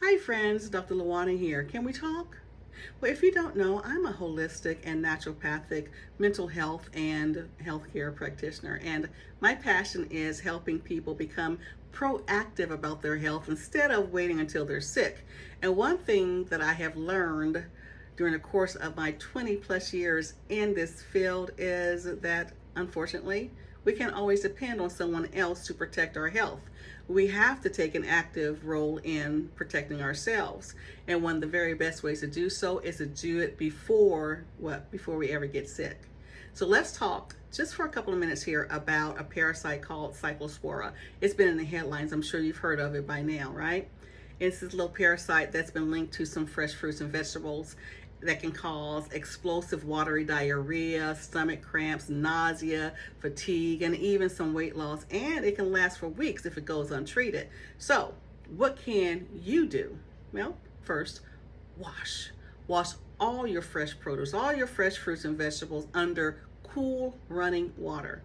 Hi friends, Dr. Luana here. Can we talk? Well, if you don't know, I'm a holistic and naturopathic mental health and healthcare practitioner, and my passion is helping people become proactive about their health instead of waiting until they're sick. And one thing that I have learned during the course of my 20 plus years in this field is that unfortunately, we can't always depend on someone else to protect our health. We have to take an active role in protecting ourselves. And one of the very best ways to do so is to do it before we ever get sick. So let's talk just for a couple of minutes here about a parasite called Cyclospora. It's been in the headlines. I'm sure you've heard of it by now, right? It's this little parasite that's been linked to some fresh fruits and vegetables that can cause explosive watery diarrhea, stomach cramps, nausea, fatigue, and even some weight loss. And it can last for weeks if it goes untreated. So what can you do? Well, first, wash. Wash all your fresh produce, all your fresh fruits and vegetables under cool running water.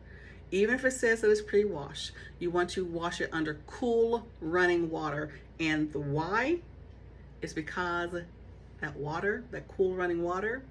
Even if it says that it's pre-washed, you want to wash it under cool running water. And the why is because that water, that cool running water,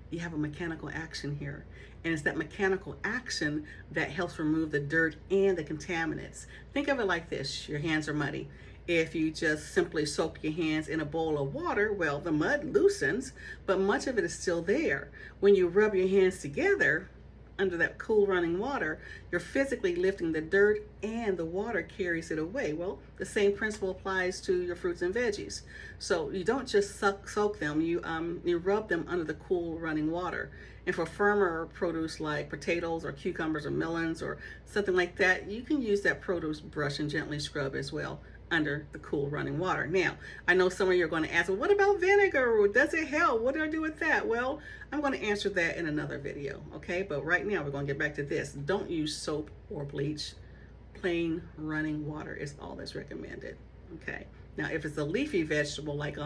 you have a mechanical action here. And it's that mechanical action that helps remove the dirt and the contaminants. Think of it like this: your hands are muddy. If you just simply soak your hands in a bowl of water, well, the mud loosens, but much of it is still there. When you rub your hands together under that cool running water, you're physically lifting the dirt and the water carries it away. Well, the same principle applies to your fruits and veggies. So you don't just soak them, you rub them under the cool running water. And for firmer produce like potatoes or cucumbers or melons or something like that, you can use that produce brush and gently scrub as well under the cool running water. Now, I know some of you are going to ask, well, what about vinegar? Does it help? What do I do with that? Well, I'm going to answer that in another video, okay? But right now, we're going to get back to this. Don't use soap or bleach. Plain running water is all that's recommended, okay? Now, if it's a leafy vegetable like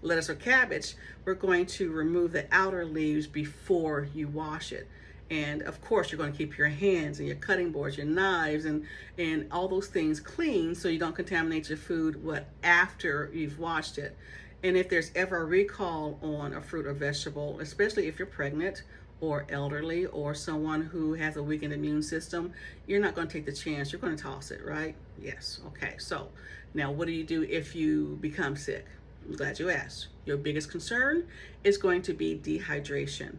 lettuce or cabbage, we're going to remove the outer leaves before you wash it. And of course, you're going to keep your hands and your cutting boards, your knives, and all those things clean so you don't contaminate your food after you've washed it. And if there's ever a recall on a fruit or vegetable, especially if you're pregnant or elderly or someone who has a weakened immune system, you're not going to take the chance. You're going to toss it, right? Yes. Okay. So now what do you do if you become sick? I'm glad you asked. Your biggest concern is going to be dehydration.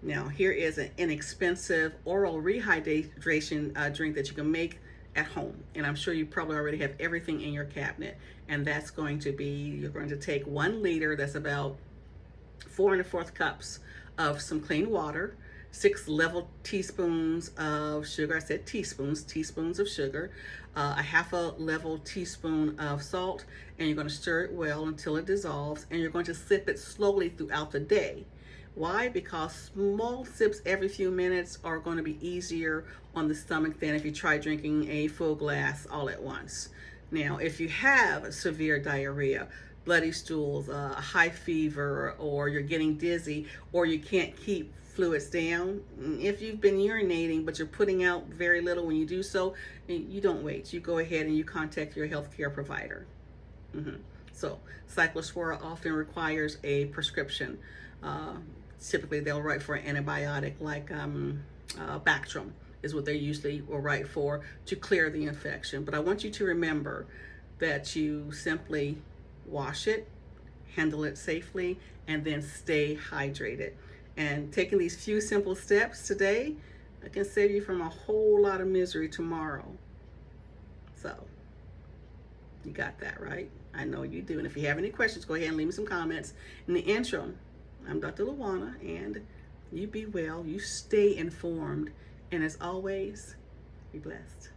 Now, here is an inexpensive oral rehydration drink that you can make at home. And I'm sure you probably already have everything in your cabinet. And that's going to be, you're going to take 1 liter, that's about 4 1/4 cups of some clean water, 6 level teaspoons of sugar. I said teaspoons of sugar, a 1/2 level teaspoon of salt, and you're going to stir it well until it dissolves, and you're going to sip it slowly throughout the day. Why? Because small sips every few minutes are going to be easier on the stomach than if you try drinking a full glass all at once. Now, if you have severe diarrhea, bloody stools, high fever, or you're getting dizzy, or you can't keep fluids down, if you've been urinating but you're putting out very little when you do so, you don't wait. You go ahead and you contact your healthcare provider. So Cyclospora often requires a prescription. Typically they'll write for an antibiotic like Bactrim is what they usually will write for to clear the infection. But I want you to remember that you simply wash it, handle it safely, and then stay hydrated. And taking these few simple steps today, I can save you from a whole lot of misery tomorrow. So you got that, right? I know you do. And if you have any questions, go ahead and leave me some comments. In the intro, I'm Dr. Luana, and you be well, you stay informed, and as always, be blessed.